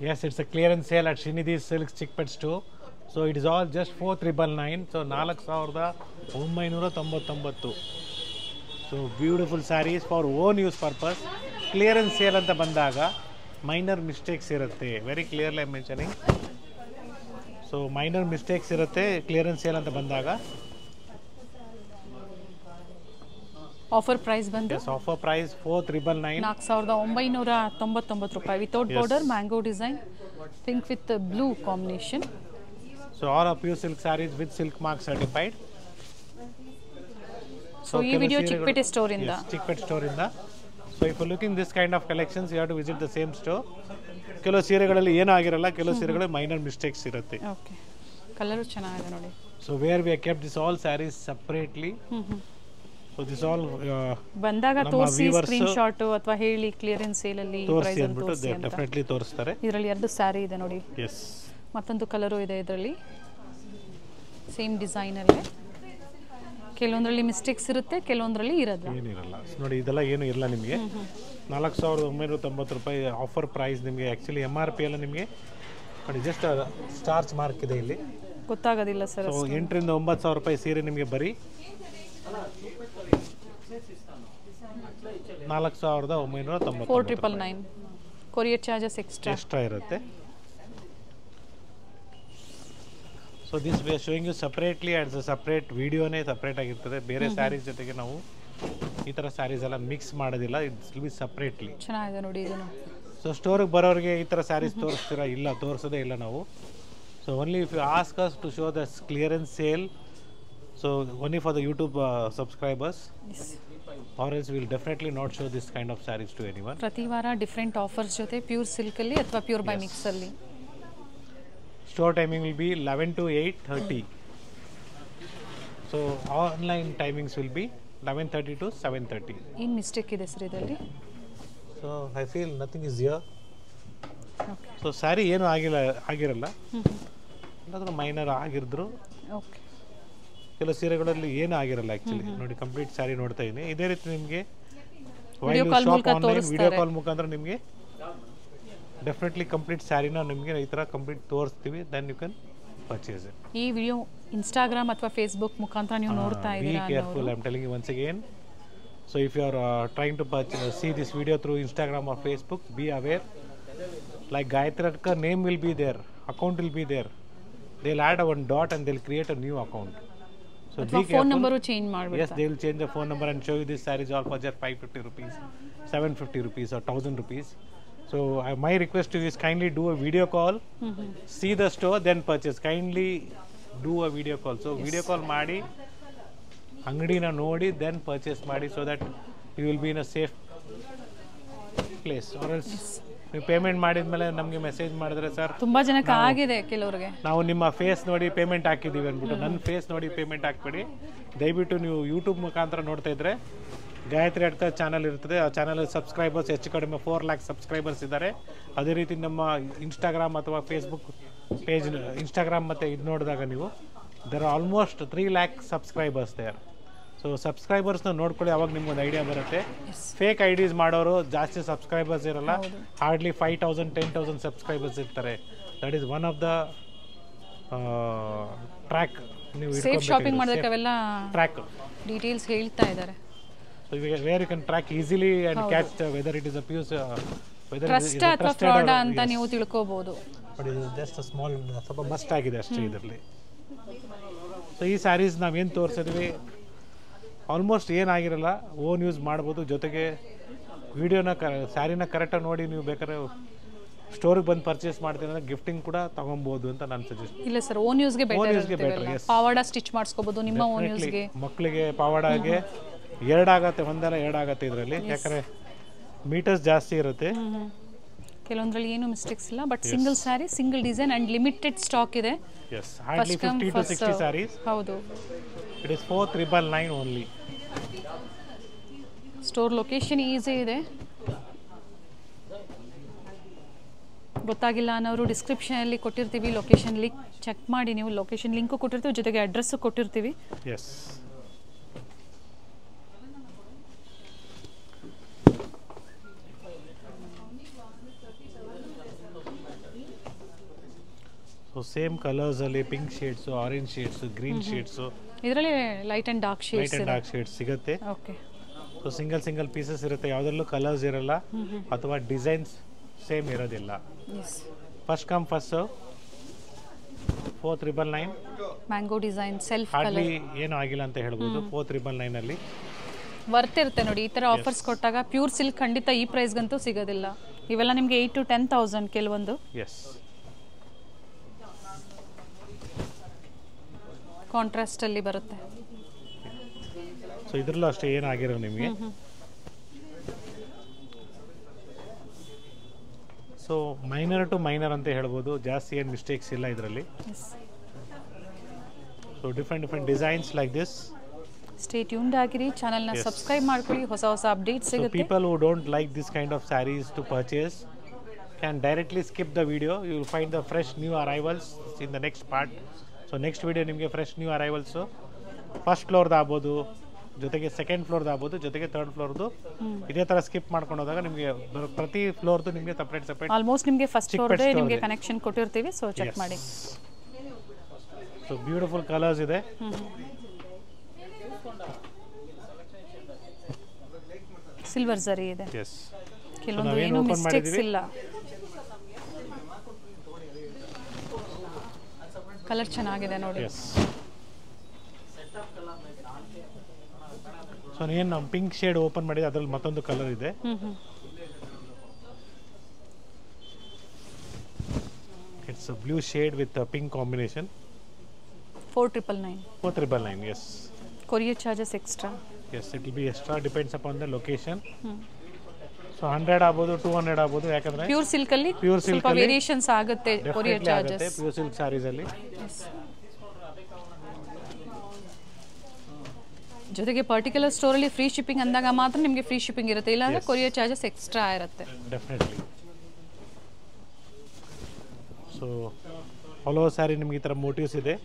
Yes, it's a clearance sale at Srinidhi Silks Chickpet store. So it is all just 4,999. So 4,999. So beautiful sarees for own use purpose. Clearance sale anta bandaga minor mistakes irutte. Very clearly I'm mentioning. So minor mistakes irutte clearance sale anta bandaga. Offer price ಬಂದು Yes, offer price 4,999. 4,999 ರೂಪಾಯಿ without border mango design pink with blue combination. So all of pure silk sarees with silk mark certified. So ಈ video Chickpet store ಇಂದ. Yes, Chickpet store ಇಂದ. So if you're looking this kind of collections, you have to visit the same store. ಕೆಲವು ಸೀರೆಗಳಲ್ಲಿ ಏನೂ ಆಗಿರಲ್ಲ, ಕೆಲವು ಸೀರೆಗಳಲ್ಲಿ minor mistakes ಇರುತ್ತೆ. Okay, colour ಚೆನ್ನಾಗಿದೆ ನೋಡಿ. So where we have kept this all sarees separately. So this all ಬಂದಾಗ ತೋರಿಸಿ screen shot ಅಥವಾ ಹೇಳಿ ಕ್ಲಿಯರೆನ್ಸ್ ಸೇಲ್ ಅಲ್ಲಿ ಪ್ರೈಸ್ ಅಂತ ತೋರಿಸಿ ಅಂತ ಡೆಫಿನೆಟ್ಲಿ ತೋರಿಸ್ತಾರೆ. ಇದರಲ್ಲಿ ಎರಡು ಸ್ಯಾರಿ ಇದೆ ನೋಡಿ. ಎಸ್, ಮತ್ತೊಂದು ಕಲರು ಇದೆ ಇದರಲ್ಲಿ ಸೇಮ್ ಡಿಸೈನ್ ಅಲ್ಲೇ. ಕೆಲವೊಂದರಲ್ಲಿ ಮಿಸ್ಟೇಕ್ಸ್ ಇರುತ್ತೆ, ಕೆಲವೊಂದರಲ್ಲಿ ಇರಲ್ಲ. ಏನಿರಲ್ಲ ನೋಡಿ, ಇದೆಲ್ಲ ಏನು ಇಲ್ಲ ನಿಮಗೆ. 4,990 ರೂಪಾಯಿ ಆಫರ್ ಪ್ರೈಸ್ ನಿಮಗೆ. ಆ್ಯಕ್ಚುಲಿ MRP ಎಲ್ಲ ನಿಮಗೆ ನೋಡಿ ಜಸ್ಟ್ ಸ್ಟಾರ್ಚ್ ಮಾರ್ಕ್ ಇದೆ ಇಲ್ಲಿ, ಗೊತ್ತಾಗೋದಿಲ್ಲ ಸರ್. ಸೊ 8,000 to 9,000 ರೂಪಾಯಿ ಸೀರೆ ನಿಮಗೆ ಬರೀ 4,990. 4,999 ಕೊರಿಯರ್ ಚಾರ್ಜಸ್ ಎಕ್ಸ್ಟ್ರಾ ಇರುತ್ತೆ. So this we are showing you separately as a separate ವಿಡಿಯೋನೇ ಸಪ್ರೇಟ್ ಆಗಿರ್ತದೆ. ಬೇರೆ ಸ್ಯಾರೀಸ್ ಜೊತೆಗೆ ನಾವು ಈ ಥರ ಸ್ಯಾರೀಸ್ ಎಲ್ಲ ಮಿಕ್ಸ್ ಮಾಡೋದಿಲ್ಲ. It's will be separately. ಚೆನ್ನಾಗಿದೆ ನೋಡಿ ಇದನ್ನು. ಸೊ ಸ್ಟೋರಿಗೆ ಬರೋರಿಗೆ ಈ ಥರ ಸ್ಯಾರೀಸ್ ತೋರಿಸ್ತೀರಾ? ಇಲ್ಲ, ತೋರಿಸೋದೇ ಇಲ್ಲ ನಾವು. So only if you ask us to show the clearance sale, so only for the YouTube subscribers, or else we will definitely not show this kind of sarees to anyone. ಪ್ರತಿ ವಾರ different offers ಜೊತೆ pure silk ಅಲ್ಲಿ ಅಥವಾ pure by mix ಅಲ್ಲಿ. Store timing will be 11 to 8:30. So online timings will be 11:30 to 7:30. ಏನು mistake ಇದೆ sir ಇದರಲ್ಲಿ? So I feel nothing is here. Okay. So sari ಏನು ಆಗಿರಲ್ಲ, ಏನಾದರೂ ಮೈನರ್ ಆಗಿದ್ರು. ಓಕೆ. ಕೆಲವು ಸೀರೆಗಳಲ್ಲಿ ಏನು ಆಗಿರಲ್ಲ ಆ್ಯಕ್ಚುಲಿ. ನೋಡಿ, ಕಂಪ್ಲೀಟ್ ಸ್ಯಾರಿ ನೋಡ್ತಾ ಇದ್ದೀನಿ. ಇದೇ ರೀತಿ ನಿಮಗೆ ವಿಡಿಯೋ ಕಾಲ್ ಮುಖಾಂತರ ನಿಮಗೆ ಡೆಫಿನೆಟ್ಲಿ ಕಂಪ್ಲೀಟ್ ಸ್ಯಾರಿನ ನಿಮಗೆ ಈ ಥರ ಕಂಪ್ಲೀಟ್ ತೋರಿಸ್ತೀವಿ. Then you can purchase it. ಈ ವಿಡಿಯೋ ಇನ್ಸ್ಟಾಗ್ರಾಮ್ ಅಥವಾ ಫೇಸ್ಬುಕ್ ಮುಖಾಂತರ ನೀವು ನೋಡ್ತಾ ಇದ್ದೀರಾ? Be careful, I am telling you once again. So if you are trying to see this video through Instagram or Facebook, be aware. Like Gayatri Adkar name will be there, account will be there. They'll add one dot and they'll create a new account. So be careful. Phone number change ಮಾಡಬೇಕು. Yes, they will change the phone number and show you this sarees all for just 550 rupees, 750 rupees or 1,000 rupees. So my request to you is kindly do a video call, see the store, then purchase. Kindly do a video call. So video call ಮಾಡಿ ಅಂಗಡಿನ ನೋಡಿ then purchase ಮಾಡಿ, so that you will be in a safe place. Or else ನೀವು payment ಮಾಡಿದ್ಮೇಲೆ ನಮಗೆ message ಮಾಡಿದ್ರೆ, sir ತುಂಬಾ ಜನಕ್ಕೆ ಆಗಿದೆ ಕೆಲವರಿಗೆ, ನಾವು ನಿಮ್ಮ ಫೇಸ್ ನೋಡಿ ಪೇಮೆಂಟ್ ಹಾಕಿದ್ದೀವಿ ಅಂದ್ಬಿಟ್ಟು. ನನ್ನ ಫೇಸ್ ನೋಡಿ ಪೇಮೆಂಟ್ ಹಾಕ್ಬೇಡಿ ದಯವಿಟ್ಟು. ನೀವು ಯೂಟ್ಯೂಬ್ ಮುಖಾಂತರ ನೋಡ್ತಾ ಇದ್ರೆ ಗಾಯತ್ರಿ ಅಡ್ಕರ್ ಚಾನಲ್ ಇರ್ತದೆ. ಆ ಚಾನಲ್ ಸಬ್ಸ್ಕ್ರೈಬರ್ಸ್ ಹೆಚ್ಚು ಕಡಿಮೆ 4 lakh ಸಬ್ಸ್ಕ್ರೈಬರ್ಸ್ ಇದ್ದಾರೆ. ಅದೇ ರೀತಿ ನಮ್ಮ ಇನ್ಸ್ಟಾಗ್ರಾಮ್ ಅಥವಾ ಫೇಸ್ಬುಕ್ ಪೇಜ್, ಇನ್ಸ್ಟಾಗ್ರಾಮ್ ಮತ್ತು ಇದು ನೋಡಿದಾಗ ನೀವು there are almost 3 lakh subscribers there. So ಸಬ್ಸ್ಕ್ರೈಬರ್ಸ್ನ ನೋಡ್ಕೊಳ್ಳಿ, ಅವಾಗ ನಿಮ್ಗೊಂದು ಐಡಿಯಾ ಬರುತ್ತೆ. ಫೇಕ್ ಐಡೀಸ್ ಮಾಡೋರು ಜಾಸ್ತಿ ಸಬ್ಸ್ಕ್ರೈಬರ್ಸ್ ಇರಲ್ಲ, ಹಾರ್ಡ್ಲಿ 5,000 10,000 ಸಬ್ಸ್ಕ್ರೈಬರ್ಸ್ ಇರ್ತಾರೆ. That is one of the track. ನೀವು ಸೇಫ್ ಶಾಪಿಂಗ್ ಮಾಡೋದಕ್ಕೆ ಅವೆಲ್ಲ ಟ್ರ್ಯಾಕ್ ಡೀಟೇಲ್ಸ್ ಹೇಳ್ತಾ ಇದ್ದಾರೆ. So where you can track easily and catch whether it is a pure whether trust it is ಅಥವಾ ಫ್ರಾಡ್ ಅಂತ ನೀವು ತಿಳ್ಕೋಬಹುದು. But it is just a small ಸ್ವಲ್ಪ ಮಸ್ಟ್ ಆಗಿದೆ ಅಷ್ಟೇ ಇದರಲ್ಲಿ. ಸೊ ಈ ಸ್ಯಾರೀಸ್ ನಾವೇನು ತೋರಿಸಿದ್ವಿ ಆಲ್ಮೋಸ್ಟ್ ಏನಾಗಿರಲ್ಲ, ಓನ್ ಯೂಸ್ ಮಾಡ್ಬೋದು. ಜೊತೆಗೆ ವಿಡಿಯೋನ ಸ್ಯಾರಿನ ಕರೆಕ್ಟಾಗಿ ನೋಡಿ ನೀವು ಬೇಕಾದ್ರೆ ಸ್ಟೋರಿಗೆ ಬಂದು ಪರ್ಚೇಸ್ ಮಾಡ್ತೀನಿ ಅಂದರೆ ಗಿಫ್ಟಿಂಗ್ ಕೂಡ ತಗೊಬೋದು ಅಂತ ನಾನು ಸಜೆಸ್ಟ್. ಇಲ್ಲ ಸರ್, ಓನ್ ಯೂಸ್ಗೆ ಬೆಟರ್. ಪಾವಾಡ ಸ್ಟಿಚ್ ಮಾಡಿಸ್ಕೋಬಹುದು ನಿಮ್ಮ ಓನ್ ಯೂಸ್ಗೆ. ಮಕ್ಕಳಿಗೆ ಪಾವಾಡಗೆ 2 ಆಗತ್ತೆ, ಒಂದಲ್ಲ 2 ಆಗತ್ತೆ ಇದರಲ್ಲಿ, ಯಾಕಂದರೆ ಮೀಟರ್ಸ್ ಜಾಸ್ತಿ ಇರುತ್ತೆ. ಕೆಲವೊಂದರಲ್ಲಿ ಏನು ಮಿಸ್ಟೇಕ್ಸ್ ಇಲ್ಲ. But single sari, single design and limited stock ಇದೆ. Yes, hardly 50 to 60 saris. ಹೌದು. It is 4,999 only. Store location easy ಇದೆ. ಗೊತ್ತಾಗಿಲ್ಲ ಅನ್ನೋರು ಡಿಸ್ಕ್ರಿಪ್ಷನಲ್ಲಿ ಕೊಟ್ಟಿರ್ತೀವಿ ಲೊಕೇಶನ್ ಲಿಂಕ್, ಚೆಕ್ ಮಾಡಿ ನೀವು. ಲೊಕೇಶನ್ ಲಿಂಕು ಕೊಟ್ಟಿರ್ತೀವಿ, ಜೊತೆಗೆ ಅಡ್ರೆಸ್ಸು ಕೊಟ್ಟಿರ್ತೀವಿ. ಎಸ್. ಸೇಮ್ ಕಲರ್ಸಲ್ಲಿ pink shades, orange shades, green shades, ಇದರಲ್ಲಿ light and dark light shades and dark shades ಸಿಗುತ್ತೆ. ಓಕೆ. ಸೊ ಸಿಂಗಲ್ ಪೀಸಸ್ ಇರುತ್ತೆ, ಯಾವುದರಲ್ಲೂ ಕಲರ್ಸ್ ಇರಲ್ಲ ಅಥವಾ ಡಿಸೈನ್ಸ್ ಸೇಮ್ ಇರೋದಿಲ್ಲ. Yes. First come first 4,999. Mango design self hardly colour ಏನೂ ಆಗಿಲ್ಲ ಅಂತ ಹೇಳ್ಬೋದು 4,999 ವರ್ತ್ ಇರುತ್ತೆ ನೋಡಿ. ಈ ಥರ ಆಫರ್ಸ್ ಕೊಟ್ಟಾಗ ಪ್ಯೂರ್ ಸಿಲ್ಕ್ ಖಂಡಿತ ಈ ಪ್ರೈಸ್ಗಂತೂ ಸಿಗೋದಿಲ್ಲ. ಇವೆಲ್ಲ ನಿಮಗೆ 8,000 to 10,000 ಕೆಲವೊಂದು. ಎಸ್. ಕಾಂಟ್ರಾಸ್ಟಲ್ಲಿ ಬರುತ್ತೆ. ಸೊ ಇದರಲ್ಲೂ ಅಷ್ಟೇ ಏನಾಗಿರೋ ನಿಮಗೆ. ಸೊ ಮೈನರ್ ಟು ಮೈನರ್ ಅಂತ ಹೇಳ್ಬೋದು, ಜಾಸ್ತಿ ಏನು ಮಿಸ್ಟೇಕ್ಸ್ ಇಲ್ಲ ಇದರಲ್ಲಿ. So different designs like this. Stay tuned ಆಗಿರಿ, ಚಾನಲ್ನ ಸಬ್ಸ್ಕ್ರೈಬ್ ಮಾಡ್ಕೊಳ್ಳಿ, ಹೊಸ ಅಪ್ಡೇಟ್ ಸಿಗುತ್ತೆ. People who don't like this kind of saris to purchase can directly skip the video. You will find the fresh new arrivals in the next part. So next video ನಿಮಗೆ fresh new arrivals first ಫ್ಲೋರ್ದು ಆಗ್ಬೋದು, ಜೊತೆಗೆ second ಫ್ಲೋರ್ದು ಆಗ್ಬೋದು, ಜೊತೆಗೆ third ಫ್ಲೋರ್ದು. ಇದೇ ಥರ skip ಮಾಡ್ಕೊಂಡು ಹೋದಾಗ ನಿಮಗೆ ಪ್ರತಿ ಫ್ಲೋರ್ದು ನಿಮಗೆ ಸಪ್ರೇಟ್ ಆಲ್ಮೋಸ್ಟ್ ನಿಮಗೆ ಫಸ್ಟ್ ಫ್ಲೋರ್ದೇ ನಿಮಗೆ ಕನೆಕ್ಷನ್ ಕೊಟ್ಟಿರ್ತೀವಿ. ಸೊ ಚೆಕ್ ಮಾಡಿ. ಸೊ ಬ್ಯೂಟಿಫುಲ್ ಕಲರ್ಸ್ ಇದೆ. ಸಿಲ್ವರ್ ಜರಿ ಇದೆ. ಎಸ್. ಕೆಲವೊಂದು ಏನು ಮಿಸ್ಟೇಕ್ಸ್ ಇಲ್ಲ. ಕಲರ್ ಚೆನ್ನಾಗಿದೆ ನೋಡಿ. ಸೊ ಏನು ನಾವು ಪಿಂಕ್ ಶೇಡ್ ಓಪನ್ ಮಾಡಿದ್ರೆ ಅದರಲ್ಲಿ ಮತ್ತೊಂದು ಕಲರ್ ಇದೆ. It's blue shade with pink combination. 4,999. 4,999. Yes. Courier charges extra. Yes, it will be extra, depends upon the location. So 100 ಆಗ್ಬೋದು, 200 ಆಗ್ಬೋದು, ಯಾಕಂದ್ರೆ ಪ್ಯೂರ್ ಸಿಲ್ಕ್ ಅಲ್ಲಿ ಸ್ವಲ್ಪ ವೇರಿಯೇಷನ್ಸ್ ಆಗುತ್ತೆ courier charges. Pure silk saris ಅಲ್ಲಿ. ಜೊತೆಗೆ ಪರ್ಟಿಕ್ಯುಲರ್ ಸ್ಟೋರ್ ಅಲ್ಲಿ ಫ್ರೀ ಶಿಪ್ಪಿಂಗ್ ಅಂದಾಗ ಮಾತ್ರ ನಿಮಗೆ ಫ್ರೀ ಶಿಪ್ಪಿಂಗ್ ಇರುತ್ತೆ, ಇಲ್ಲಾಂದ್ರೆ ಕೊರಿಯರ್ ಚಾರ್ಜಸ್ ಎಕ್ಸ್ಟ್ರಾ ಇರುತ್ತೆ. Definitely. So all over sari ನಿಮಗೆ ಈ ಥರ ಮೋಟಿವ್ಸ್ ಇದೆ.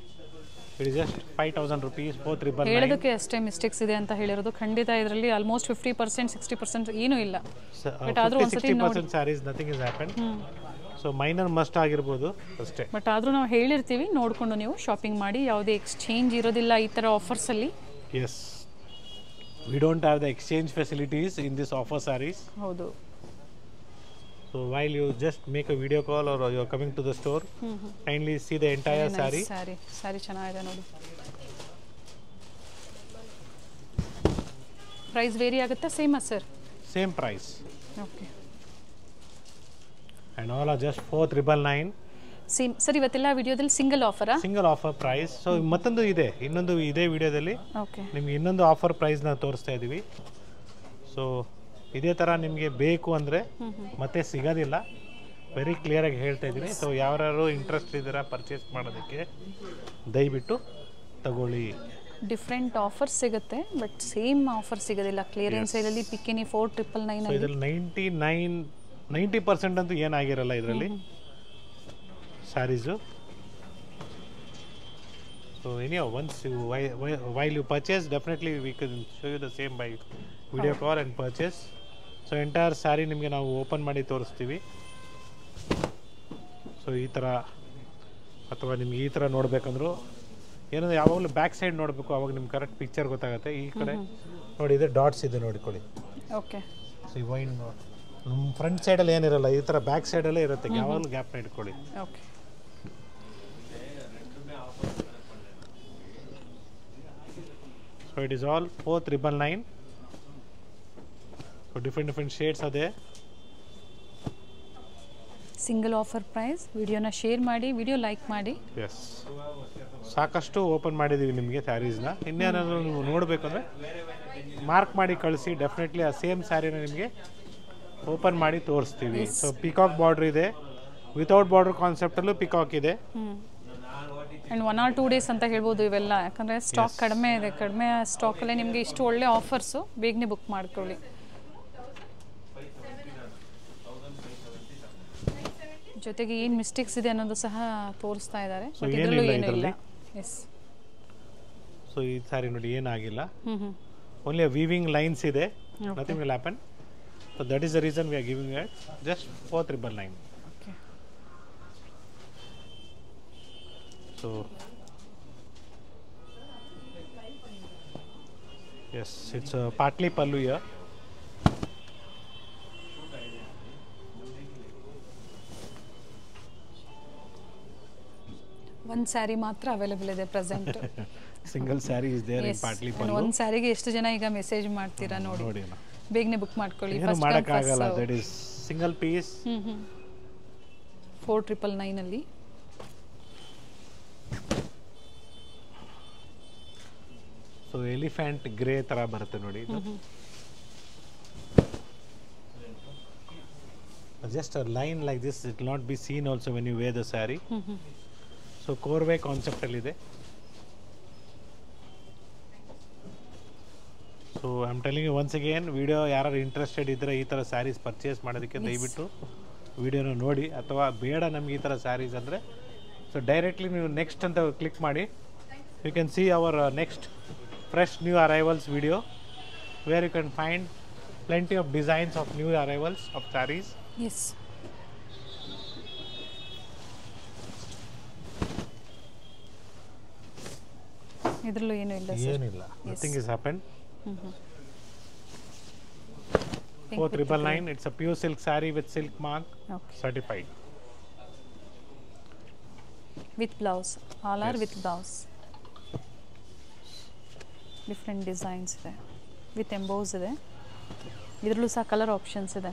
It is just 5,000 rupees. 4,999. ಹೇಳೋದಕ್ಕೆ ಅಷ್ಟೇ ಮಿಸ್ಟೇಕ್ಸ್ ಇದೆ ಅಂತ ಹೇಳಿರೋದು. ಖಂಡಿತ ಇದರಲ್ಲಿ ಆಲ್ಮೋಸ್ಟ್ 50%, 60% ಏನೂ ಇಲ್ಲ. ಬಟ್ ಆದರೂ ಒಂದ್ಸತಿ 60% saris nothing is happen. So minor must ಆಗಿರ್ಬೋದು ಅಷ್ಟೇ. ಬಟ್ ಆದರೂ ನಾವು ಹೇಳಿರ್ತೀವಿ, ನೋಡಿಕೊಂಡು ನೀವು ಶಾಪಿಂಗ್ ಮಾಡಿ. ಯಾವುದೇ ಎಕ್ಸ್ಚೇಂಜ್ ಇರೋದಿಲ್ಲ ಈ ಥರ ಆಫರ್ಸಲ್ಲಿ. Yes, we don't have the exchange facilities in this offer saris. ಹೌದು. So while you just make a video call or you are coming to the store, kindly see the entire saree. ಸಾರಿ ಚೆನ್ನಾಗಿದೆ ನೋಡಿ. Price vary ಆಗುತ್ತಾ? ಸೇಮಾ sir? Same price. Okay. And all are just 4,999. Same sir. ಇವತ್ತೆಲ್ಲ ವಿಡಿಯೋದಲ್ಲಿ single ಆಫರಾ? Single offer price. So ಮತ್ತೊಂದು ಇದೆ, ಇನ್ನೊಂದು ಇದೇ ವಿಡಿಯೋದಲ್ಲಿ ನಿಮ್ಗೆ ಇನ್ನೊಂದು ಆಫರ್ ಪ್ರೈಸ್ನ ತೋರಿಸ್ತಾ ಇದ್ದೀವಿ. ಸೊ ಇದೇ ಥರ ನಿಮಗೆ ಬೇಕು ಅಂದರೆ ಮತ್ತೆ ಸಿಗೋದಿಲ್ಲ, ವೆರಿ ಕ್ಲಿಯರಾಗಿ ಹೇಳ್ತಾ ಇದ್ದೀನಿ. ಸೊ ಯಾರು ಇಂಟ್ರೆಸ್ಟ್ ಇದ್ದೀರಾ ಪರ್ಚೇಸ್ ಮಾಡೋದಕ್ಕೆ ದಯವಿಟ್ಟು ತಗೊಳ್ಳಿ. ಡಿಫ್ರೆಂಟ್ ಆಫರ್ ಸಿಗುತ್ತೆ, ಬಟ್ ಸೇಮ್ ಆಫರ್ ಸಿಗೋದಿಲ್ಲ. ಕ್ಲಿಯರೆನ್ಸ್ ಸೇಲಲ್ಲಿ ಪಿಕ್ಕಿನಿ 4,999. ಇದರಲ್ಲಿ 90% ಅಂತೂ ಏನಾಗಿರಲ್ಲ ಇದರಲ್ಲಿ saris. So anyhow once you while you purchase, definitely we can show you the same by video call and purchase. So entire sari ನಿಮಗೆ ನಾವು ಓಪನ್ ಮಾಡಿ ತೋರಿಸ್ತೀವಿ. ಸೊ ಈ ಥರ, ಅಥವಾ ನಿಮ್ಗೆ ಈ ಥರ ನೋಡಬೇಕಂದ್ರೂ ಏನಂದ್ರೆ ಯಾವಾಗಲೂ ಬ್ಯಾಕ್ ಸೈಡ್ ನೋಡಬೇಕು, ಅವಾಗ ನಿಮ್ಗೆ ಕರೆಕ್ಟ್ ಪಿಕ್ಚರ್ ಗೊತ್ತಾಗುತ್ತೆ. ಈ ಕಡೆ ನೋಡಿ, ಇದೆ ಡಾಟ್ಸ್ ಇದೆ ನೋಡಿಕೊಳ್ಳಿ. ಓಕೆ. ಸೊ ಈ ವೈನ್ ನಮ್ಮ ಫ್ರಂಟ್ ಸೈಡಲ್ಲಿ ಏನಿರಲ್ಲ, ಈ ಥರ ಬ್ಯಾಕ್ ಸೈಡಲ್ಲೇ ಇರುತ್ತೆ, ಯಾವಾಗಲೂ ಗ್ಯಾಪ್ನ ಇಟ್ಕೊಳ್ಳಿ. Okay. So it is all 4,999. So different shades ಅದೇ. Single offer price. ವಿಡಿಯೋನ ಶೇರ್ ಮಾಡಿ, ವಿಡಿಯೋ ಲೈಕ್ ಮಾಡಿ. ಎಸ್, ಸಾಕಷ್ಟು ಓಪನ್ ಮಾಡಿದ್ದೀವಿ ನಿಮಗೆ ಸ್ಯಾರೀಸ್ನ. ಇನ್ನೇನಾದರೂ ನೀವು ನೋಡಬೇಕು ಅಂದರೆ ಮಾರ್ಕ್ ಮಾಡಿ ಕಳಿಸಿ, ಡೆಫಿನೆಟ್ಲಿ ಆ ಸೇಮ್ ಸ್ಯಾರಿನ ನಿಮಗೆ ಓಪನ್ ಮಾಡಿ ತೋರಿಸ್ತೀವಿ. ಸೊ ಪಿಕಾಕ್ ಬಾರ್ಡ್ರ್ ಇದೆ, ವಿತೌಟ್ ಬಾರ್ಡ್ರ್ ಕಾನ್ಸೆಪ್ಟಲ್ಲೂ ಪಿಕಾಕ್ ಇದೆ. ಆ್ಯಂಡ್ 1 or 2 days ಅಂತ ಹೇಳ್ಬೋದು ಇವೆಲ್ಲ, ಯಾಕಂದರೆ ಸ್ಟಾಕ್ ಕಡಿಮೆ ಇದೆ. ಕಡಿಮೆ ಸ್ಟಾಕಲ್ಲೇ ನಿಮಗೆ ಇಷ್ಟು ಒಳ್ಳೆ ಆಫರ್ಸು, ಬೇಗನೆ ಬುಕ್ ಮಾಡ್ಕೊಳ್ಳಿ. ಜೊತೆಗೆ ಏನು ಮಿಸ್ಟೇಕ್ಸ್ ಇದೆ ಅನ್ನೋದು ಸಹ ತೋರಿಸ್ತಾ ಇದ್ದಾರೆ. ಇದರಲ್ಲೂ ಏನೂ ಇಲ್ಲ. ಎಸ್. ಸೊ ಈ ಸಾರಿ ನೋಡಿ ಏನಾಗಿಲ್ಲ, ಓನ್ಲಿ ವೀವಿಂಗ್ ಲೈನ್ಸ್ ಇದೆ, nothing will happen. So that is the reason we are giving it just 4,999. So yes it's patli pallu here. ಒಂದು ಸ್ಯಾರಿ ಮಾತ್ರ ಅವೈಲೇಬಲ್ ಇದೆ present. Single sari is there in patli pallu. ಒಂದು ಸ್ಯಾರಿಗೆ ಎಷ್ಟು ಜನ ಈಗ ಮೆಸೇಜ್ ಮಾಡ್ತೀರಾ ನೋಡಿ. ಬೇಗನೆ ಬುಕ್ ಮಾಡ್ಕೊಳ್ಳಿ. ಏನು ಮಾಡೋಕ್ಕಾಗಲ್ಲ, ದಟ್ ಈಸ್ ಸಿಂಗಲ್ ಪೀಸ್. 4999 ಅಲ್ಲಿ. ಸೊ ಎಲಿಫೆಂಟ್ ಗ್ರೇ ತರ ಬರುತ್ತೆ ನೋಡಿ ಇದು. Just a line like this, it will not be seen also when you wear the sari. So korvai concept ಅಲ್ಲಿ ಇದೆ. So I am telling you once again, video ಯಾರು interested ಇದ್ದರೆ ಈ ಥರ ಸ್ಯಾರೀಸ್ ಪರ್ಚೇಸ್ ಮಾಡೋದಕ್ಕೆ ದಯವಿಟ್ಟು ವಿಡಿಯೋನ ನೋಡಿ. ಅಥವಾ ಬೇಡ ನಮ್ಗೆ ಈ ಥರ ಸ್ಯಾರೀಸ್ ಅಂದರೆ ಸೊ ಡೈರೆಕ್ಟ್ಲಿ ನೀವು ನೆಕ್ಸ್ಟ್ ಅಂತ ಕ್ಲಿಕ್ ಮಾಡಿ, you can see our next fresh new arrivals video where you can find plenty of designs of new arrivals of sarees. Yes. ಇದರಲ್ಲೂ ಏನು ಇಲ್ಲ ಸರ್. ಏನಿಲ್ಲ, nothing is happened. 4999. It's a pure silk saree with silk mark, certified. With blouse, all are with blouse. Different designs ಇದೆ, with emboss ಇದೆ. ಇದರಲ್ಲೂ ಸಹ colour options ಇದೆ.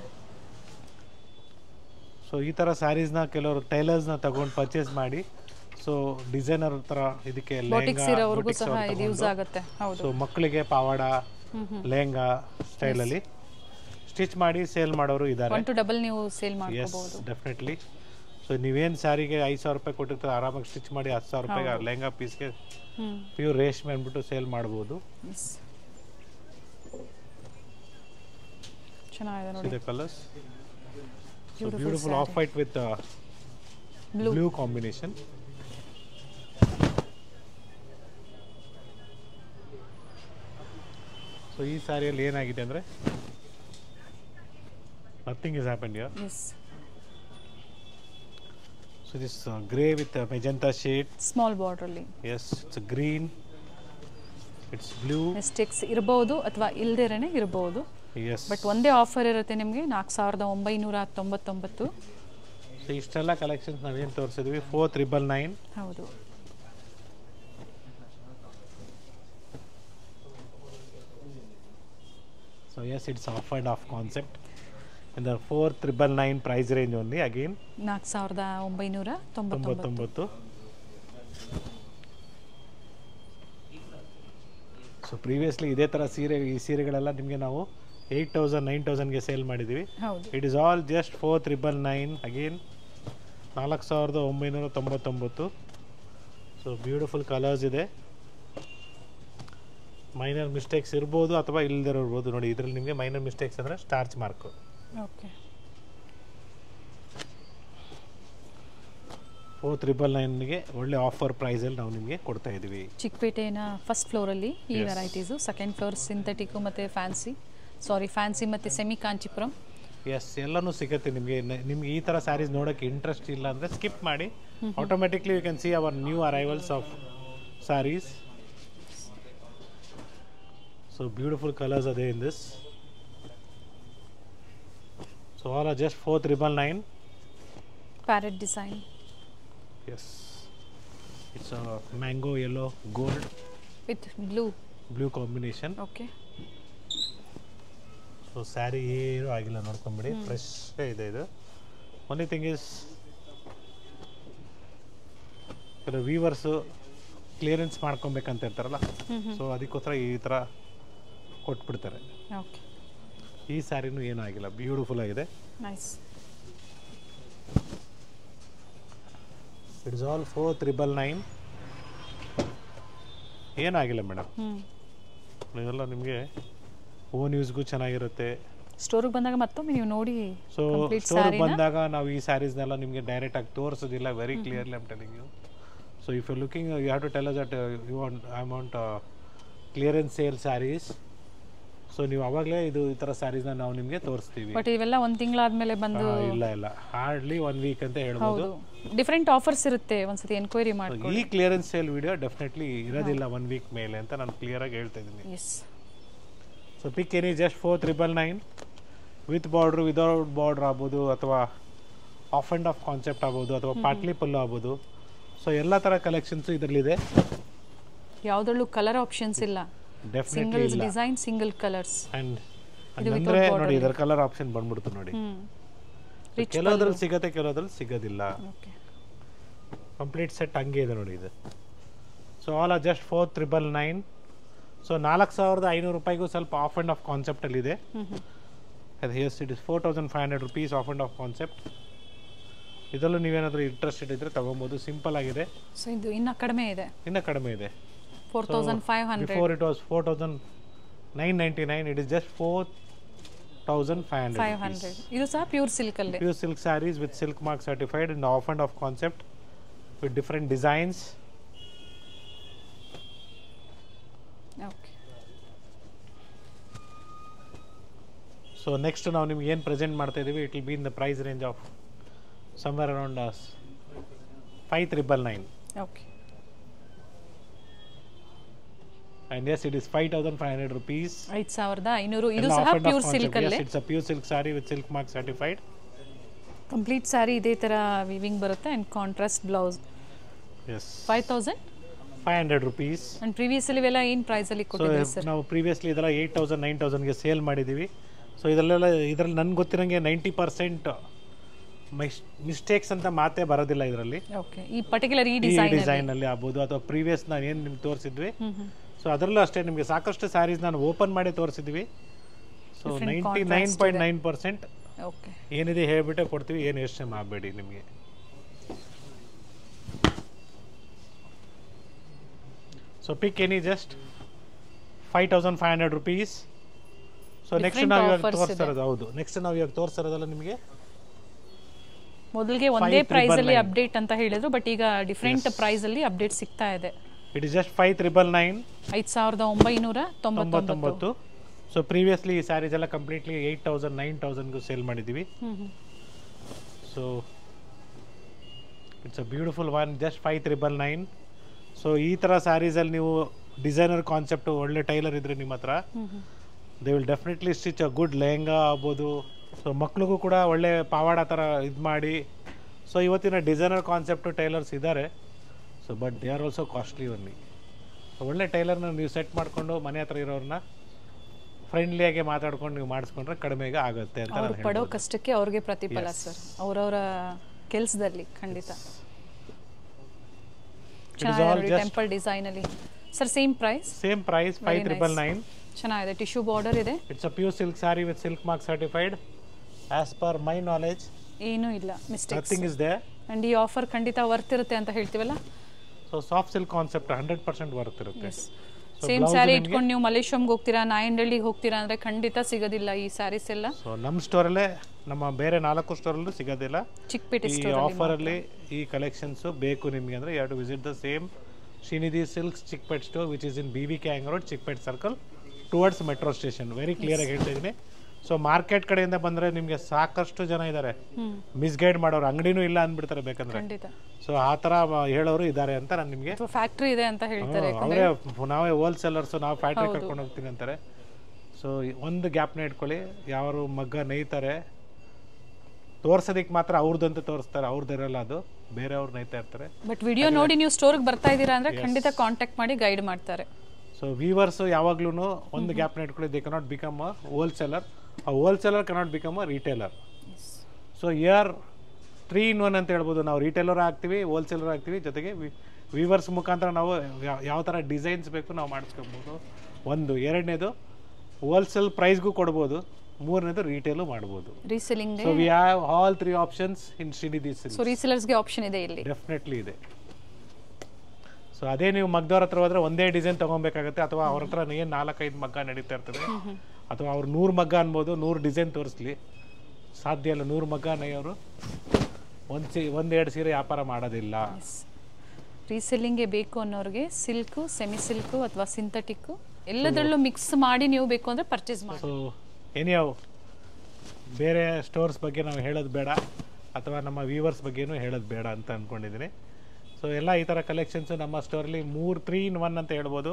So ಈ ಥರ ಸ್ಯಾರೀಸ್ನ ಕೆಲವರು ಟೈಲರ್ಸ್ನ ತಗೊಂಡು ಪರ್ಚೇಸ್ ಮಾಡಿ, ಸೊ ಡಿಸೈನರ್ ಥರ ಇದಕ್ಕೆ ಬಾಟಿಕ್ ಸೀರೆವರೆಗೂ ಸಹ ಇದು ಯೂಸ್ ಆಗುತ್ತೆ. ಹೌದು. ಸೊ ಮಕ್ಕಳಿಗೆ ಪಾವಾಡ ಲೆಹಂಗಾ ಸ್ಟೈಲಲ್ಲಿ ಸ್ಟಿಚ್ ಮಾಡಿ ಸೇಲ್ ಮಾಡೋರು ಇದ್ದಾರೆ. 1 to double ನೀವು ಸೇಲ್ ಮಾಡ್ಕೋಬಹುದು. Yes, definitely. ಸೊ ನೀವೇನು ಸ್ಯಾರಿಗೆ 5,000 ರೂಪಾಯಿ ಕೊಟ್ಟಿರ್ತಾರೆ, ಆರಾಮಾಗಿ ಸ್ಟಿಚ್ ಮಾಡಿ 10,000 ರೂಪಾಯಿಗೆ ಲೆಹಂಗಾ ಪೀಸ್ಗೆ ಪ್ಯೂರ್ ರೇಷ್ಮೆ ಅಂದ್ಬಿಟ್ಟು ಸೇಲ್ ಮಾಡ್ಬೋದು. ಚೆನ್ನಾಗಿದೆ ನೋಡಿ. See the colors. So beautiful off white with blue combination. So ಈ ಸಾರಿಯಲ್ಲಿ ಏನಾಗಿದೆ ಅಂದ್ರೆ nothing has happened here. Yes. So this grey with magenta shade. Small border ಅಲ್ಲಿ. Yes, it's a green. It's blue. Mistakes ಇರಬಹುದು ಅಥವಾ ಇಲ್ದೇನೆ ಇರಬಹುದು. Yes. But ಒಂದೇ offer ಇರುತ್ತೆ ನಿಮಗೆ 4999. ಸೊ ಇಷ್ಟೆಲ್ಲ ಕಲೆಕ್ಷನ್ಸ್ ನಾವೇನು ತೋರಿಸಿದ್ವಿ 4999. ಹೌದು. So yes, it's off and off concept in the 4999 price range only. Again 4999. So previously ಇದೇ ಥರ ಈ ಸೀರೆಗಳೆಲ್ಲ ನಿಮಗೆ ನಾವು 8,000 9,000ಗೆ ಸೇಲ್ ಮಾಡಿದ್ದೀವಿ. It is all just 4999. Again 4,999. So beautiful colours ಇದೆ. ಮೈನರ್ ಮಿಸ್ಟೇಕ್ಸ್ ಇರ್ಬೋದು ಅಥವಾ ಇಲ್ಲದಿರ್ಬೋದು. ನೋಡಿ ಇದರಲ್ಲಿ ನಿಮಗೆ ಮೈನರ್ ಮಿಸ್ಟೇಕ್ಸ್ ಅಂದರೆ ಸ್ಟಾರ್ಚ್ ಮಾರ್ಕು. ಓಕೆ. 4999ಗೆ ಒಳ್ಳೆ ಆಫರ್ ಪ್ರೈಸಲ್ಲಿ ನಾವು ನಿಮಗೆ ಕೊಡ್ತಾ ಇದ್ದೀವಿ. ಚಿಕ್ಕಪೇಟೆನ ಫಸ್ಟ್ ಫ್ಲೋರಲ್ಲಿ ಈ ವೆರೈಟೀಸು, ಸೆಕೆಂಡ್ ಫ್ಲೋರ್ ಸಿಂಥೆಟಿಕ್ ಮತ್ತು ಫ್ಯಾನ್ಸಿ ಮತ್ತು ಸೆಮಿ ಕಾಂಚಿಪುರಂ. ಎಸ್, ಎಲ್ಲನೂ ಸಿಗುತ್ತೆ ನಿಮಗೆ. ನಿಮ್ಗೆ ಈ ಥರ ಸ್ಯಾರೀಸ್ ನೋಡೋಕ್ಕೆ ಇಂಟ್ರೆಸ್ಟ್ ಇಲ್ಲ ಅಂದರೆ ಸ್ಕಿಪ್ ಮಾಡಿ. Automatically you can see our new arrivals of saris. So beautiful colours ಅದೇ in this. So all are just 4999. Parrot design. Yes, it's a mango yellow gold with blue combination. Okay. So saree ಏನು ಆಗಿಲ್ಲ ನೋಡ್ಕೊಂಬಿಡಿ, fresh ಇದೆ ಇದು. only thing is viewers clearance ಮಾಡ್ಕೊಬೇಕಂತ ಇರ್ತಾರಲ್ಲ, so ಅದಕ್ಕೋಸ್ಕರ ಈ ಥರ ಕೊಟ್ಬಿಡ್ತಾರೆ. ಓಕೆ. ಈ ಸ್ಯಾರಿನೂ ಏನೂ ಆಗಿಲ್ಲ, ಬ್ಯೂಟಿಫುಲ್ ಆಗಿದೆ. ನೈಸ್. It's all 4999. ಏನಾಗಿಲ್ಲ ಮೇಡಮ್. ಇದೆಲ್ಲ ನಿಮಗೆ ಓನ್ ಯೂಸ್ಗೂ ಚೆನ್ನಾಗಿರುತ್ತೆ. ಸ್ಟೋರಿಗೆ ಬಂದಾಗ ಮತ್ತೊಮ್ಮೆ ನೀವು ನೋಡಿ. ಸೊ ಸ್ಟೋರಿಗೆ ಬಂದಾಗ ನಾವು ಈ ಸ್ಯಾರೀಸ್ನೆಲ್ಲ ನಿಮಗೆ ಡೈರೆಕ್ಟಾಗಿ ತೋರಿಸೋದಿಲ್ಲ. Very clearly I'm telling you. So if you looking, you have to tell us that I want clearance sale saris. So ನೀವು ಅವಾಗಲೇ ಇದು ಈ ಥರ ಸ್ಯಾರೀಸ್ನ ನಾವು ನಿಮಗೆ ತೋರಿಸ್ತೀವಿ. ಬಟ್ ಇವೆಲ್ಲ ಒಂದು ತಿಂಗಳಾದ್ಮೇಲೆ ಬಂದು ಇಲ್ಲ ಹಾರ್ಡ್ಲಿ 1 ವೀಕ್ ಅಂತ ಹೇಳ್ಬೋದು. ಡಿಫ್ರೆಂಟ್ ಆಫರ್ಸ್ ಇರುತ್ತೆ, ಒಂದ್ಸತಿ ಎನ್ಕ್ವೈರಿ ಮಾಡಿ. ಈ ಕ್ಲಿಯರೆನ್ಸ್ ಸೇಲ್ ವಿಡಿಯೋ ಡೆಫಿನೆಟ್ಲಿ ಇರೋದಿಲ್ಲ 1 ವೀಕ್ ಮೇಲೆ ಅಂತ ನಾನು ಕ್ಲಿಯರ್ ಆಗಿ ಹೇಳ್ತಾ ಇದ್ದೀನಿ. So pick any just 4999 with border without border ಆಗ್ಬೋದು, ಅಥವಾ ಆಫ್ ಆ್ಯಂಡ್ ಆಫ್ ಕಾನ್ಸೆಪ್ಟ್ ಆಗ್ಬೋದು, ಅಥವಾ ಪಾಟ್ಲಿ ಪಲ್ಲು ಆಗ್ಬೋದು. ಸೊ ಎಲ್ಲ ಥರ ಕಲೆಕ್ಷನ್ಸ್ ಇದರಲ್ಲಿದೆ. ಯಾವುದ್ರಲ್ಲೂ ಕಲರ್ ಆಪ್ಷನ್ಸ್ ಇಲ್ಲ, ಡೆಫಿನೆಟ್ಲಿ ಇಲ್ಲ. Design single colours. ಅಂಡ್ ಅಂದ್ರೆ ನೋಡಿ ಇದರ ಕಲರ್ ಆಪ್ಷನ್ ಬಂದ್ಬಿಡ್ತು ನೋಡಿ. ಕೆಲವೊಂದ್ರಲ್ಲಿ ಸಿಗತ್ತೆ, ಕೆಲವೊಂದ್ರಲ್ಲಿ ಸಿಗೋದಿಲ್ಲ. ಕಂಪ್ಲೀಟ್ ಸೆಟ್ ಹಂಗೆ ಇದೆ ನೋಡಿ ಇದು. So all are just 4999. So 4500 ರೂಪಾಯಿಗೂ ಸ್ವಲ್ಪ ಆಫ್ ಆ್ಯಂಡ್ ಆಫ್ ಕಾನ್ಸೆಪ್ಟಲ್ಲಿದೆ. ಅದು here's it is 4500 rupees of and off concept. ಇದರಲ್ಲೂ ನೀವೇನಾದರೂ ಇಂಟ್ರೆಸ್ಟೆಡ್ ಇದ್ದರೆ ತೊಗೊಬೋದು. ಸಿಂಪಲ್ ಆಗಿದೆ. ಸೊ ಇದು ಇನ್ನೂ ಕಡಿಮೆ ಇದೆ, 4500. Before it was 4999. It is just 4500. ಇದು ಸಹ ಪ್ಯೂರ್ ಸಿಲ್ಕ್ ಅಲ್ಲಿ. Pure silk saris with silk mark certified in off and off concept with different designs. Okay. So next ನಾವು ನಿಮ್ಗೆ ಏನು ಪ್ರೆಸೆಂಟ್ ಮಾಡ್ತಾ ಇದ್ದೀವಿ, it will be in the price range of somewhere around 5999. Okay. And yes, it is 5500 rupees. 5500. ಇದು ಸಹ pure silk ಅಲ್ಲಿ. Yes, it's a pure silk saree with silk mark certified. Complete sari ಇದೇ ತರ ವೀವಿಂಗ್ ಬರುತ್ತೆ and contrast blouse. Yes. 5500 rupees. And previously ಇವೆಲ್ಲ ಏನು price ಅಲ್ಲಿ ಕೊಟ್ಟಿದ್ದೀವಿ ಸರ್? ನಾವು ಪ್ರೀವಿಯಸ್ಲಿ ಇದೆಲ್ಲ 8000 9000 ಗೆ ಸೇಲ್ ಮಾಡಿದ್ದೀವಿ. ಸೊ ಇದರಲ್ಲಿ ನನಗೆ ಗೊತ್ತಿರಂಗೆ 90% ಮಿಸ್ಟೇಕ್ಸ್ ಅಂತ ಮಾತೇ ಬರೋದಿಲ್ಲ ಇದರಲ್ಲಿ. ಓಕೆ. ಈ ಪರ್ಟಿಕ್ಯುಲರ್ ಈ ಡಿಸೈನ್ ಅಲ್ಲಿ ಆಗ್ಬೋದು, ಅಥವಾ ಪ್ರೀವಿಯಸ್ ನಾನು ಏನು ನಿಮ್ಗೆ ತೋರಿಸಿದ್ವಿ. ಸೊ ಅದರಲ್ಲೂ ಅಷ್ಟೇ ನಿಮಗೆ ಸಾಕಷ್ಟು ಸ್ಯಾರೀಸ್ ನಾನು ಓಪನ್ ಮಾಡಿ ತೋರಿಸಿದ್ವಿ. ಸೊ 99.9% ಓಕೆ ಏನಿದೆ ಹೇಳ್ಬಿಟ್ಟೆ ಕೊಡ್ತೀವಿ, ಏನು ಯೋಚನೆ ಮಾಡಬೇಡಿ ನಿಮಗೆ. ಸೊ ಪಿಕ್ any just 5500 rupees. So next ನಾವು ಇವಾಗ ತೋರಿಸ್ತಿರೋದು, ಹೌದು, ನೆಕ್ಸ್ಟ್ ನಾವು ಇವಾಗ ತೋರಿಸ್ತಿರೋದಲ್ಲ ನಿಮಗೆ. ಮೊದಲಿಗೆ ಒಂದೇ ಪ್ರೈಸ್ ಅಲ್ಲಿ ಅಪ್ಡೇಟ್ ಅಂತ ಹೇಳಿದ್ರು, ಬಟ್ ಈಗ ಡಿಫರೆಂಟ್ ಪ್ರೈಸ್ ಅಲ್ಲಿ ಅಪ್ಡೇಟ್ ಸಿಗ್ತಾ ಇದೆ. It is just 5999. 5999. So previously ಈ ಸ್ಯಾರೀಸ್ ಎಲ್ಲ ಕಂಪ್ಲೀಟ್ಲಿ 8000 9000ಗೂ ಸೇಲ್ ಮಾಡಿದ್ದೀವಿ. So it's a beautiful one, just 5999. So ಈ ಥರ ಸ್ಯಾರೀಸಲ್ಲಿ ನೀವು ಡಿಸೈನರ್ ಕಾನ್ಸೆಪ್ಟು ಒಳ್ಳೆ ಟೈಲರ್ ಇದ್ರೆ ನಿಮ್ಮ ಹತ್ರ, they will definitely stitch a good lehenga ಆಗ್ಬೋದು. ಸೊ ಮಕ್ಳಿಗೂ ಕೂಡ ಒಳ್ಳೆ ಪಾವಾಡ ಥರ ಇದು ಮಾಡಿ. ಸೊ ಇವತ್ತಿನ ಡಿಸೈನರ್ ಕಾನ್ಸೆಪ್ಟು ಟೈಲರ್ಸ್ ಇದ್ದಾರೆ. So but they are also costly only. ಒಳ್ಳೆ ಟೈಲರ್ನ ನೀವು ಸೆಟ್ ಮಾಡಿಕೊಂಡು ಮನೆ ಹತ್ರ ಇರೋರನ್ನ ಫ್ರೆಂಡ್ಲಿಯಾಗಿ ಮಾತಾಡ್ಕೊಂಡು ನೀವು ಮಾಡಿಸ್ಕೊಂಡ್ರೆ ಕಡಿಮೆಗೆ ಆಗುತ್ತೆ ಅಂತ ಅವ್ರು ಪಡೋ ಕಷ್ಟಕ್ಕೆ ಅವ್ರಿಗೆ ಪ್ರತಿಫಲ ಸರ್, ಅವರವರ ಕೆಲಸದಲ್ಲಿ ಖಂಡಿತ. ಟೆಂಪಲ್ ಡಿಸೈನ್ ಅಲ್ಲಿ ಸರ್ ಸೇಮ್ ಪ್ರೈಸ್ 5999. ಚೆನ್ನಾಗಿದೆ, ಟಿಶ್ಯೂ ಬಾರ್ಡರ್ ಇದೆ. It's a pure silk sari with silk mark certified. As per my knowledge ಏನೂ ಇಲ್ಲ, mistakes, nothing is there. And ಈ ಆಫರ್ ಖಂಡಿತ ವರ್ತ್ ಇರುತ್ತೆ ಅಂತ ಹೇಳ್ತೀವಲ್ಲ. So soft silk concept 100% worth ಇರುತ್ತೆ. ಸೇಮ್ ಸ್ಯಾರಿ ಇಟ್ಕೊಂಡು ನೀವು ಮಲೇಶ್ವರಂಗೆ ಹೋಗ್ತೀರಾ, ನಾಯಂಡಳ್ಳಿಗೆ ಹೋಗ್ತೀರಾ ಅಂದರೆ ಖಂಡಿತ ಸಿಗೋದಿಲ್ಲ ಈ ಸ್ಯಾರೀಸ್ ಎಲ್ಲ. ಸೊ ನಮ್ಮ ಸ್ಟೋರಲ್ಲೇ, ನಮ್ಮ ಬೇರೆ 4 ಸ್ಟೋರಲ್ಲೂ ಸಿಗೋದಿಲ್ಲ. ಚಿಕ್ಕಪೇಟೆ ಈ ಆಫರಲ್ಲಿ ಈ ಕಲೆಕ್ಷನ್ಸು ಬೇಕು ನಿಮಗೆ ಅಂದರೆ you have to visit the same Srinidhi Silks Chickpet store which is in BVK ಹ್ಯಾಂಗ್ road, Chickpet circle, towards metro station. Very clear ಆಗಿ ಹೇಳ್ತಾ ಇದ್ದೀನಿ. ಸೊ ಮಾರ್ಕೆಟ್ ಕಡೆಯಿಂದ ಬಂದರೆ ನಿಮಗೆ ಸಾಕಷ್ಟು ಜನ ಇದ್ದಾರೆ, ಮಿಸ್ಗೈಡ್ ಮಾಡೋರು, ಅಂಗಡಿನೂ ಇಲ್ಲ ಅಂದ್ಬಿಡ್ತಾರೆ ಬೇಕಂದ್ರೆ. ಸೊ ಆ ಥರ ಹೇಳೋರು ಇದ್ದಾರೆ ಅಂತ ನಾನು ನಿಮಗೆ. ಫ್ಯಾಕ್ಟ್ರಿ ಇದೆ ಅಂತ ಹೇಳ್ತಾರೆ, ಅವರೇ ನಾವೇ ಹೋಲ್ಸೇಲರ್ಸು, ನಾವು ಫ್ಯಾಕ್ಟ್ರಿ ಕರ್ಕೊಂಡು ಹೋಗ್ತೀನಿ ಅಂತಾರೆ. ಸೊ ಒಂದು ಗ್ಯಾಪ್ನ ಇಟ್ಕೊಳ್ಳಿ, ಯಾರು ಮಗ್ಗ ನೇಯ್ತಾರೆ ತೋರ್ಸೋದಕ್ಕೆ ಮಾತ್ರ ಅವ್ರದ್ದು ಅಂತ ತೋರಿಸ್ತಾರೆ, ಅವ್ರದ್ದು ಇರಲ್ಲ, ಅದು ಬೇರೆಯವ್ರು ನೇಯ್ತಾ ಇರ್ತಾರೆ. ಬಟ್ ವಿಡಿಯೋ ನೋಡಿ ನೀವು ಸ್ಟೋರ್ಗೆ ಬರ್ತಾ ಇದ್ದೀರಾ ಅಂದರೆ ಖಂಡಿತ ಕಾಂಟ್ಯಾಕ್ಟ್ ಮಾಡಿ ಗೈಡ್ ಮಾಡ್ತಾರೆ. ಸೊ ವೀವರ್ಸು ಯಾವಾಗ್ಲೂ ಒಂದು ಗ್ಯಾಪ್ನ ಇಟ್ಕೊಳ್ಳಿ, they cannot become a wholesaler, a wholesaler cannot become a retailer. So here 3 in 1 ಅಂತ ಹೇಳ್ಬೋದು. ನಾವು ರಿಟೇಲರ್ ಆಗ್ತೀವಿ, ಹೋಲ್ಸೇಲರ್ ಆಗ್ತೀವಿ, ಜೊತೆಗೆ ವೀವರ್ಸ್ ಮುಖಾಂತರ ನಾವು ಯಾವ ಥರ ಡಿಸೈನ್ಸ್ ಬೇಕು ನಾವು ಮಾಡಿಸ್ಕೊಬೋದು. ಒಂದು, ಎರಡನೇದು ಹೋಲ್ಸೇಲ್ ಪ್ರೈಸ್ಗೂ ಕೊಡ್ಬೋದು, ಮೂರನೇದು ರಿಟೇಲು ಮಾಡ್ಬೋದು. Reselling. So we have all 3 options in Shrinidhi silks. So ರೀಸೆಲರ್ಸ್ಗೆ ಆಪ್ಷನ್ ಇದೆ ಇಲ್ಲಿ, ಡೆಫಿನೆಟ್ಲಿ ಇದೆ. ಸೊ ಅದೇ ನೀವು ಮಗ್ದವ್ರ ಹತ್ರ ಹೋದ್ರೆ ಒಂದೇ ಡಿಸೈನ್ ತೊಗೊಬೇಕಾಗುತ್ತೆ, ಅಥವಾ ಅವ್ರ ಹತ್ರ ಏನು 4-5 ಮಗ್ಗ ನಡೀತಾ ಇರ್ತದೆ, ಅಥವಾ ಅವ್ರು 100 ಮಗ್ಗ ಅನ್ಬೋದು, 100 ಡಿಸೈನ್ ತೋರಿಸ್ಲಿ, ಸಾಧ್ಯ ಇಲ್ಲ. 100 ಮಗ್ಗ ಅವರು ಒಂದೆರಡು ಸೀರೆ ವ್ಯಾಪಾರ ಮಾಡೋದಿಲ್ಲ. ರೀಸೆಲ್ಲಿಂಗ್ಗೆ ಬೇಕು ಅನ್ನೋರಿಗೆ ಸಿಲ್ಕು, ಸೆಮಿ ಸಿಲ್ಕು ಅಥವಾ ಸಿಂಥೆಟಿಕ್ಕು ಎಲ್ಲದರಲ್ಲೂ ಮಿಕ್ಸ್ ಮಾಡಿ ನೀವು ಬೇಕು ಅಂದರೆ ಪರ್ಚೇಸ್ ಮಾಡಿ. ಸೊ ಎನಿಯವ್ ಬೇರೆ ಸ್ಟೋರ್ಸ್ ಬಗ್ಗೆ ನಾವು ಹೇಳೋದು ಬೇಡ, ಅಥವಾ ನಮ್ಮ ವ್ಯೂವರ್ಸ್ ಬಗ್ಗೆನೂ ಹೇಳೋದು ಬೇಡ ಅಂತ ಅಂದ್ಕೊಂಡಿದ್ದೀನಿ. ಸೊ ಎಲ್ಲ ಈ ಥರ ಕಲೆಕ್ಷನ್ಸು ನಮ್ಮ ಸ್ಟೋರಲ್ಲಿ 3 in 1 ಅಂತ ಹೇಳ್ಬೋದು.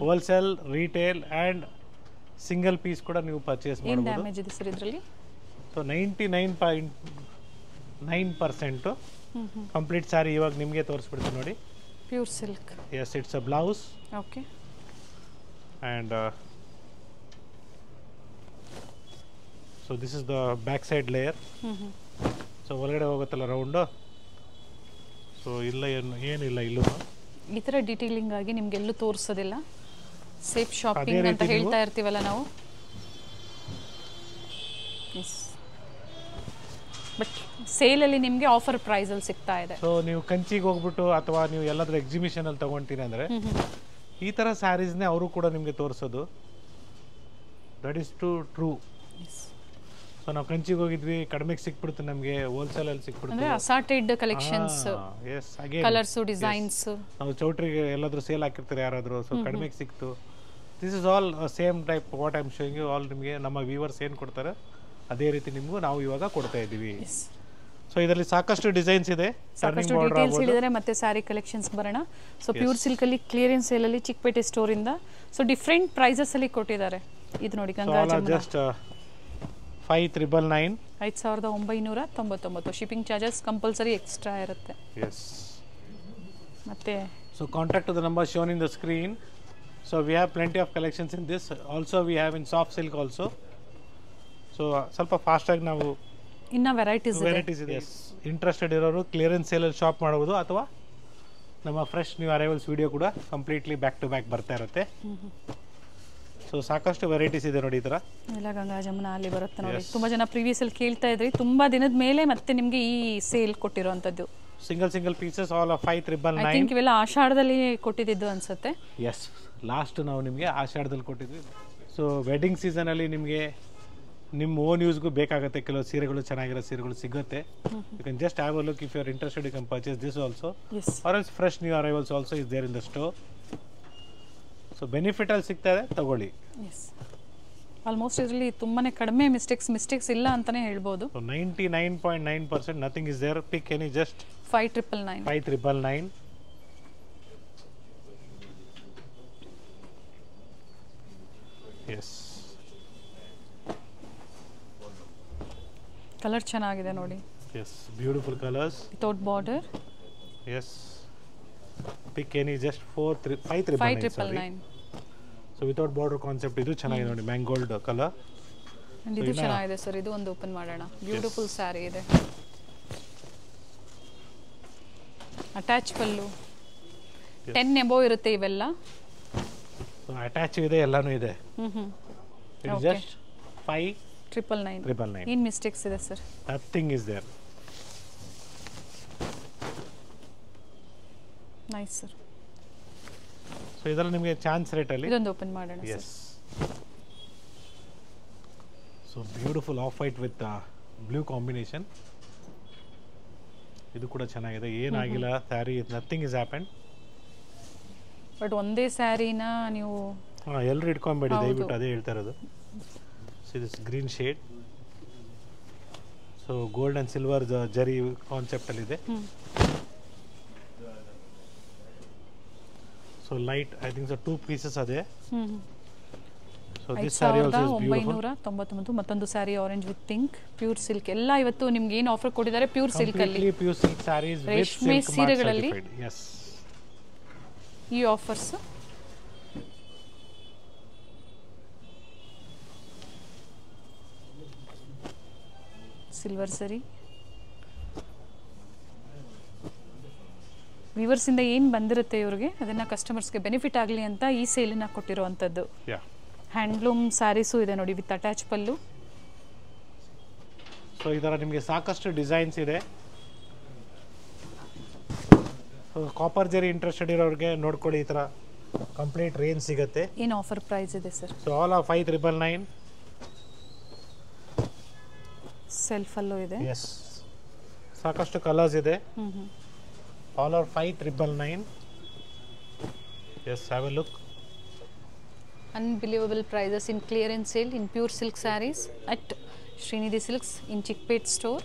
Wholesale, retail and single piece ಕೂಡ ನೀವು ಪರ್ಚೇಸ್ ಏನು ಮಾಡ್ಬೋದು. ಡ್ಯಾಮೇಜ್ ಇದೆ ಸರ್ ಇದರಲ್ಲಿ? ಸೊ 99.9% ಕಂಪ್ಲೀಟ್ ಸ್ಯಾರಿ ಇವಾಗ ನಿಮಗೆ ತೋರಿಸ್ಬಿಡ್ತೀನಿ ನೋಡಿ. Pure silk. Yes, it's a blouse okay. And so this is the back side layer. So ಒಳಗಡೆ ಹೋಗುತ್ತಲ್ಲ ರೌಂಡು. ಸೊ ಇಲ್ಲ ಏನಿಲ್ಲ ಇಲ್ಲೂ ಈ ಥರ ಡೀಟೇಲಿಂಗ್ ಆಗಿ ನಿಮ್ಗೆಲ್ಲೂ ತೋರಿಸೋದಿಲ್ಲ. ಸೇಫ್ ಅದೇ ಶಾಪಿಂಗ್ ಅಂತ ರೀತಿ ಹೇಳ್ತಾ ಇರ್ತೀವಲ್ಲ ನಾವು. ಎಸ್, ಬಟ್ ಸೇಲಲ್ಲಿ ನಿಮಗೆ ಆಫರ್ ಪ್ರೈಸಲ್ಲಿ ಸಿಗ್ತಾ ಇದೆ. ಸೊ ನೀವು ಕಂಚಿಗೆ ಹೋಗ್ಬಿಟ್ಟು ಅಥವಾ ನೀವು ಎಲ್ಲಾದ್ರೂ ಎಕ್ಸಿಬಿಷನಲ್ಲಿ ತೊಗೊಳ್ತೀನಿ ಅಂದರೆ ಈ ಥರ ಸ್ಯಾರೀಸ್ನೇ ಅವರು ಕೂಡ ನಿಮಗೆ ತೋರಿಸೋದು. That is true. ಸೊ ನಾವು ಕಂಚಿಗೆ ಹೋಗಿದ್ವಿ, ಕಡಿಮೆಗೆ ಸಿಕ್ಬಿಡ್ತು ನಮಗೆ, ಹೋಲ್ಸೇಲಲ್ಲಿ ಸಿಕ್ಬಿಡ್ತು. ಅಂದರೆ assorted collections, yes, again colours, designs. ನಾವು ಚೌಟ್ರಿಗೆ ಎಲ್ಲಾದರೂ ಸೇಲ್ ಹಾಕಿರ್ತಾರೆ ಯಾರಾದರೂ, ಸೊ ಕಡಿಮೆಗೆ ಸಿಕ್ತು. This is all same type what I am showing you. All ನಿಮಗೆ ನಮ್ಮ ವ್ಯೂವರ್ಸ್ ಏನು ಕೊಡ್ತಾರೆ ಅದೇ ರೀತಿ ನಿಮಗೂ ನಾವು ಇವಾಗ ಕೊಡ್ತಾ ಇದ್ದೀವಿ. ಸೊ ಇದರಲ್ಲಿ ಸಾಕಷ್ಟು ಡಿಸೈನ್ಸ್ ಇದೆ. ಸಾಕಷ್ಟು ಡೀಟೇಲ್ಸ್ ಹೇಳಿದರೆ ಮತ್ತೆ ಸ್ಯಾರಿ ಕಲೆಕ್ಷನ್ಸ್ ಬರೋಣ. ಸೊ ಪ್ಯೂರ್ ಸಿಲ್ಕಲ್ಲಿ ಕ್ಲಿಯರೆನ್ಸ್ ಸೇಲಲ್ಲಿ ಚಿಕ್ಕಪೇಟೆ ಸ್ಟೋರಿಂದ ಸೊ ಡಿಫ್ರೆಂಟ್ ಪ್ರೈಸಸಲ್ಲಿ ಕೊಟ್ಟಿದ್ದಾರೆ. ಇದು ನೋಡಿ Ganga Jamuna just 5,999. 5,999. Shipping charges compulsory extra ಇರುತ್ತೆ. ಎಸ್. ಮತ್ತೆ so contact to the number shown in the screen. So we have plenty of collections in this. Also we have in soft silk also. So ಸ್ವಲ್ಪ ಫಾಸ್ಟಾಗಿ ನಾವು ಇನ್ನೂ varieties ಇದೆ. Yes, interested ಇರೋರು clearance ಸೇಲಲ್ಲಿ shop ಮಾಡ್ಬೋದು, ಅಥವಾ ನಮ್ಮ ಫ್ರೆಶ್ ನ್ಯೂ ಅರೈವಲ್ಸ್ ವಿಡಿಯೋ ಕೂಡ ಕಂಪ್ಲೀಟ್ಲಿ ಬ್ಯಾಕ್ ಟು ಬ್ಯಾಕ್ ಬರ್ತಾ ಇರುತ್ತೆ. ಸೊ ಸಾಕಷ್ಟು ವೆರೈಟೀಸ್ ಇದೆ ನೋಡಿ. ಈ ಥರ ಎಲ್ಲ ಗಂಗಾ ಜಮುನಾ ಅಲ್ಲಿ ಬರುತ್ತೆ ನೋಡಿ. ತುಂಬ ಜನ ಪ್ರೀವಿಯಸಲ್ಲಿ ಕೇಳ್ತಾ ಇದ್ರಿ, ತುಂಬ ದಿನದ ಮೇಲೆ ಮತ್ತೆ ನಿಮಗೆ ಈ ಸೇಲ್ ಕೊಟ್ಟಿರೋವಂಥದ್ದು. Single pieces all of 5,999. I think ಇವೆಲ್ಲ ಆಷಾಢದಲ್ಲಿ ಕೊಟ್ಟಿದ್ದು ಅನ್ಸುತ್ತೆ. ಎಸ್, ಲಾಸ್ಟ್ ನಾವು ನಿಮಗೆ ಆಷಾಢದಲ್ಲಿ ಕೊಟ್ಟಿದ್ವಿ. ಸೊ ವೆಡ್ಡಿಂಗ್ ಸೀಸನಲ್ಲಿ ನಿಮಗೆ ನಿಮ್ಮ ಓನ್ ಯೂಸ್ಗೂ ಬೇಕಾಗುತ್ತೆ. ಕೆಲವು ಸೀರೆಗಳು, ಚೆನ್ನಾಗಿರೋ ಸೀರೆಗಳು ಸಿಗುತ್ತೆ. You can just have a look. If you are interested you can purchase this also, or else fresh new arrivals also is there in the store. So ಬೆನಿಫಿಟಲ್ಲಿ ಸಿಗ್ತಾ ಇದೆ, ತಗೊಳ್ಳಿ. ಎಸ್, ಆಲ್ಮೋಸ್ಟ್ ಇದರಲ್ಲಿ ತುಂಬಾ ಕಡಿಮೆ ಮಿಸ್ಟೇಕ್ಸ್ ಇಲ್ಲ ಅಂತಲೇ ಹೇಳ್ಬೋದು. 99.9% nothing is there. Pick any just 5,999. 5,999. Yes, colour ಚೆನ್ನಾಗಿದೆ ನೋಡಿ. Yes, beautiful colours without border. Yes, pick any just 5,999. So without border concept ಇದು ಚೆನ್ನಾಗಿದೆ ನೋಡಿ. Mango gold colour. ಇದು ಚೆನ್ನಾಗಿದೆ ಸರ್. ಇದು ಒಂದು ಓಪನ್ ಮಾಡೋಣ. ಬ್ಯೂಟಿಫುಲ್ ಸ್ಯಾರಿ ಇದೆ. ಅಟ್ಯಾಚ್ ಪಲ್ಲು 10 ಎಬೋ ಇರುತ್ತೆ ಇವೆಲ್ಲ. ಅಟ್ಯಾಚ್ ಇದೆ, ಎಲ್ಲಾನು ಇದೆ. ಜಸ್ಟ್ 5,999. ಏನು ಮಿಸ್ಟೇಕ್ಸ್ ಇದೆ sir? Nothing is there. Nice sir. So ಇದರಲ್ಲಿ ನಿಮಗೆ ಚಾನ್ಸ್ ರೇಟಲ್ಲಿ ಇದೊಂದು ಓಪನ್ ಮಾಡೋಣ. Yes. So beautiful off white with blue combination. ಇದು ಕೂಡ ಚೆನ್ನಾಗಿದೆ. ಏನಾಗಿಲ್ಲ sari, nothing is happen. But ಒಂದೇ ಸ್ಯಾರಿನ ನೀವು ಎಲ್ಲರೂ ಇಟ್ಕೊಂಬೇಡಿ ದಯವಿಟ್ಟು, ಅದೇ ಹೇಳ್ತಾ ಇರೋದು. So this green shade. So gold and silver zari ಕಾನ್ಸೆಪ್ಟಲ್ಲಿದೆ. So light, I think 2 pieces ಅದೇ. So this sari also is beautiful. 5,999. ಮತ್ತೊಂದು sari orange with pink, pure silk. ಎಲ್ಲ ಇವತ್ತು ನಿಮ್ಗೆ ಏನು ಆಫರ್ ಕೊಟ್ಟಿದ್ದಾರೆ ಪ್ಯೂರ್ ಸಿಲ್ಕ್ ಅಲ್ಲಿ. ಪ್ಯೂರ್ ಸಿಲ್ಕ್ ಸ್ಯಾರೀಸ್ ವಿತ್ ರೇಷ್ಮೆ ಸೀರೆಗಳಲ್ಲಿ ಎಸ್ ಈ ಆಫರ್ಸ್. ಸಿಲ್ವರ್ ಸರಿ. ವ್ಯೂವರ್ಸಿಂದ ಏನು ಬಂದಿರುತ್ತೆ ಇವ್ರಿಗೆ, ಅದನ್ನು ಕಸ್ಟಮರ್ಸ್ಗೆ ಬೆನಿಫಿಟ್ ಆಗಲಿ ಅಂತ ಈ ಸೇಲನ್ನು ಕೊಟ್ಟಿರುವಂಥದ್ದು. ಹ್ಯಾಂಡ್ಲೂಮ್ ಸ್ಯಾರೀಸು ಇದೆ ನೋಡಿ ವಿತ್ ಅಟ್ಯಾಚ್ ಪಲ್ಲು. ಸೊ ಈ ಥರ ನಿಮಗೆ ಸಾಕಷ್ಟು ಡಿಸೈನ್ಸ್ ಇದೆ. ಕಾಪರ್ ಜರಿ ಇಂಟ್ರೆಸ್ಟೆಡ್ ಇರೋರಿಗೆ ನೋಡ್ಕೊಳ್ಳಿ, ಈ ಥರ ಕಂಪ್ಲೀಟ್ ರೇಂಜ್ ಸಿಗುತ್ತೆ. ಏನು ಆಫರ್ ಪ್ರೈಸ್ ಇದೆ ಸರ್? So all of 5,999. ಸೆಲ್ಫಲ್ಲೂ ಇದೆ. ಎಸ್, ಸಾಕಷ್ಟು ಕಲರ್ಸ್ ಇದೆ. All are 5,999. Yes, have a look. Unbelievable prices in clearance sale in pure silk sarees at Srinidhi Silks in Chickpet store.